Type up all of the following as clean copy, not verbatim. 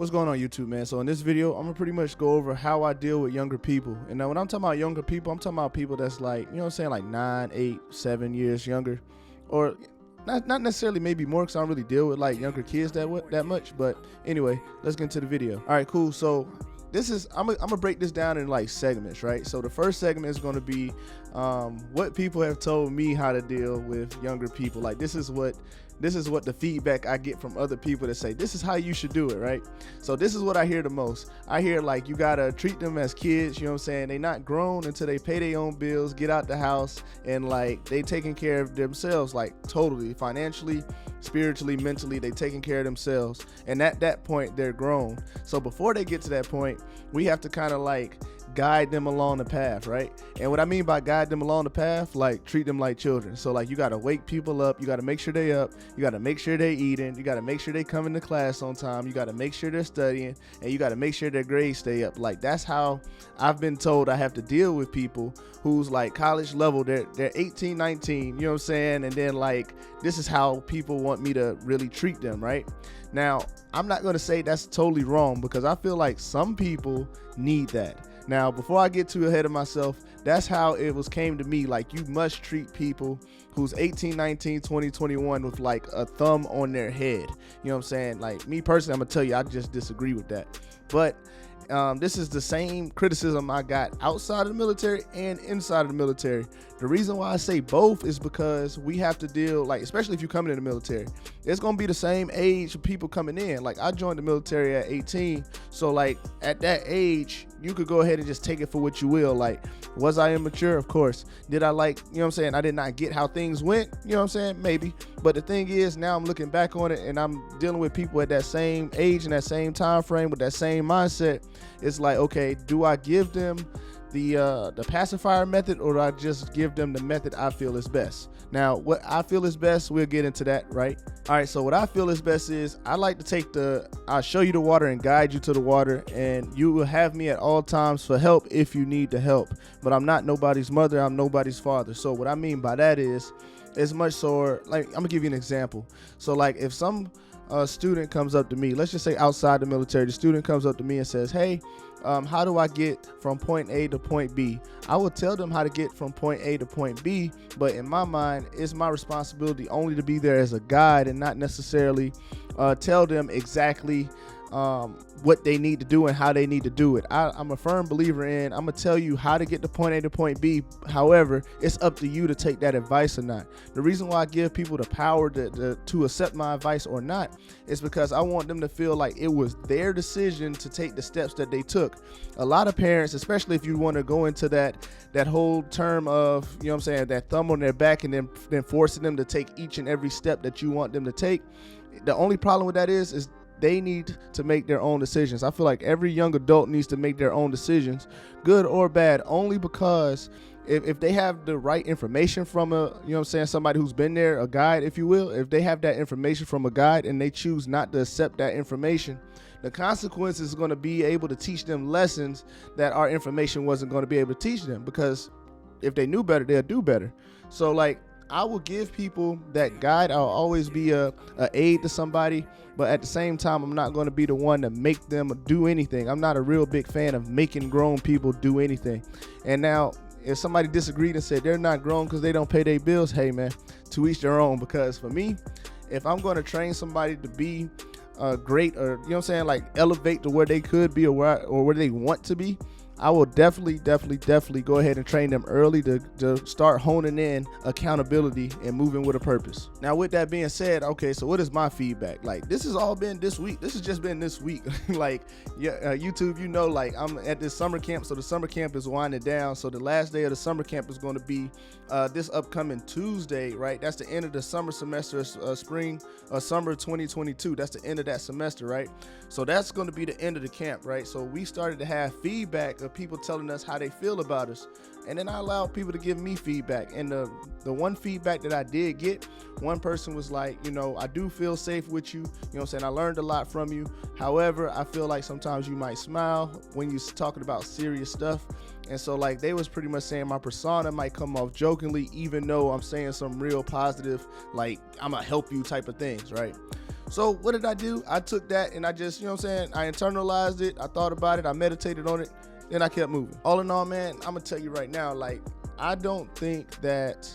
What's going on, YouTube, man? So in this video, I'm gonna pretty much go over how I deal with younger people. And now when I'm talking about younger people, I'm talking about people that's like, you know what I'm saying, like 9, 8, 7 years younger, or not necessarily maybe more, because I don't really deal with like younger kids that much. But anyway, let's get into the video. All right, cool. So I'm gonna break this down in like segments, right? So the first segment is gonna be what people have told me how to deal with younger people. Like this is what the feedback I get from other people that say this is how you should do it, right? So this is what I hear the most. I hear like you gotta treat them as kids, you know what I'm saying? They not grown until they pay their own bills, get out the house, and like they taking care of themselves, like totally, financially, spiritually, mentally, they taking care of themselves. And at that point, they're grown. So before they get to that point, we have to kind of like guide them along the path, right? And what I mean by guide them along the path, like treat them like children. So like you got to wake people up, you got to make sure they up, you got to make sure they eating, you got to make sure they come into class on time, you got to make sure they're studying, and you got to make sure their grades stay up. Like that's how I've been told I have to deal with people who's like college level, they're 18, 19, you know what I'm saying? And then like this is how people want me to really treat them, right? Now, I'm not going to say that's totally wrong, because I feel like some people need that. Now, before I get too ahead of myself, that's how it came to me. Like you must treat people who's 18, 19, 20, 21 with like a thumb on their head. You know what I'm saying? Like me personally, I'm gonna tell you, I just disagree with that. But this is the same criticism I got outside of the military and inside of the military. The reason why I say both is because we have to deal, like, especially if you're coming in the military, it's going to be the same age of people coming in. Like I joined the military at 18. So like at that age, you could go ahead and just take it for what you will. Like, was I immature? Of course. Did I like, you know what I'm saying? I did not get how things went. You know what I'm saying? Maybe. But the thing is, now I'm looking back on it and I'm dealing with people at that same age and that same time frame with that same mindset. It's like, okay, do I give them the pacifier method, or do I just give them the method I feel is best? Now, what I feel is best, we'll get into that, right? All right, so what I feel is best is I like to take I'll show you the water and guide you to the water, and you will have me at all times for help if you need the help. But I'm not nobody's mother, I'm nobody's father. So what I mean by that is, as much so, like, I'm gonna give you an example. So like if some student comes up to me, let's just say outside the military, the student comes up to me and says, hey, how do I get from point A to point B? I will tell them how to get from point A to point B, but in my mind, it's my responsibility only to be there as a guide and not necessarily tell them exactly what they need to do and how they need to do it. I'm a firm believer in, I'm gonna tell you how to get to point A to point B. However, it's up to you to take that advice or not. The reason why I give people the power to accept my advice or not is because I want them to feel like it was their decision to take the steps that they took. A lot of parents, especially if you want to go into that whole term of, you know what I'm saying, that thumb on their back and then forcing them to take each and every step that you want them to take. The only problem with that is they need to make their own decisions. I feel like every young adult needs to make their own decisions, good or bad, only because if they have the right information from you know what I'm saying, somebody who's been there, a guide, if you will, if they have that information from a guide and they choose not to accept that information, the consequence is going to be able to teach them lessons that our information wasn't going to be able to teach them, because if they knew better, they'll do better. So like, I will give people that guide. I'll always be a aid to somebody, but at the same time, I'm not going to be the one to make them do anything. I'm not a real big fan of making grown people do anything. And now, if somebody disagreed and said they're not grown because they don't pay their bills, hey man, to each their own. Because for me, if I'm going to train somebody to be great, or you know what I'm saying, like elevate to where they could be or where they want to be, I will definitely go ahead and train them early to start honing in accountability and moving with a purpose. Now, with that being said, okay, so what is my feedback? Like, this has all been this week. This has just been this week. Like, yeah, YouTube, you know, like I'm at this summer camp. So the summer camp is winding down. So the last day of the summer camp is going to be this upcoming Tuesday, right? That's the end of the summer semester, summer 2022. That's the end of that semester, right? So that's going to be the end of the camp, right? So we started to have feedback of people telling us how they feel about us, and then I allowed people to give me feedback. And the one feedback that I did get, one person was like, you know, I do feel safe with you, you know what I'm saying, I learned a lot from you. However, I feel like sometimes you might smile when you're talking about serious stuff. And so like they was pretty much saying my persona might come off jokingly, even though I'm saying some real positive, like I'm gonna help you type of things, right? So what did I do? I took that and I just, you know what I'm saying, I internalized it, I thought about it, I meditated on it, then I kept moving. All in all, man, I'm gonna tell you right now, like, I don't think that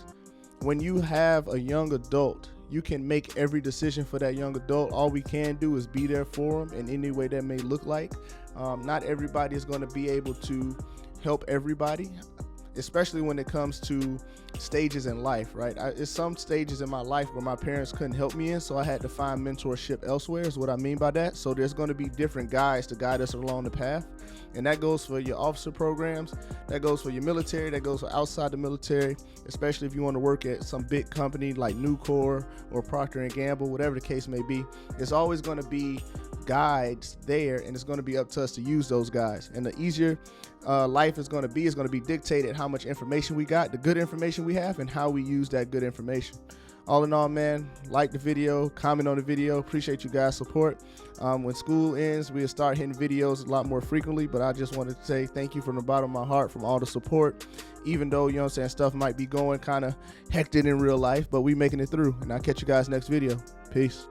when you have a young adult, you can make every decision for that young adult. All we can do is be there for them in any way that may look like. Not everybody is gonna be able to help everybody, especially when it comes to stages in life, right? It's some stages in my life where my parents couldn't help me in, so I had to find mentorship elsewhere, is what I mean by that. So there's going to be different guides to guide us along the path, and that goes for your officer programs, that goes for your military, that goes for outside the military, especially if you want to work at some big company like Nucor or Procter & Gamble, whatever the case may be. It's always going to be guides there, and it's going to be up to us to use those guides. And the easier life is going to be dictated how much information we got, the good information we have, and how we use that good information. All in all, man, like the video, comment on the video. Appreciate you guys' support. When school ends, we'll start hitting videos a lot more frequently, but I just wanted to say thank you from the bottom of my heart from all the support, even though, you know what I'm saying, stuff might be going kind of hectic in real life, but we making it through. And I'll catch you guys next video. Peace.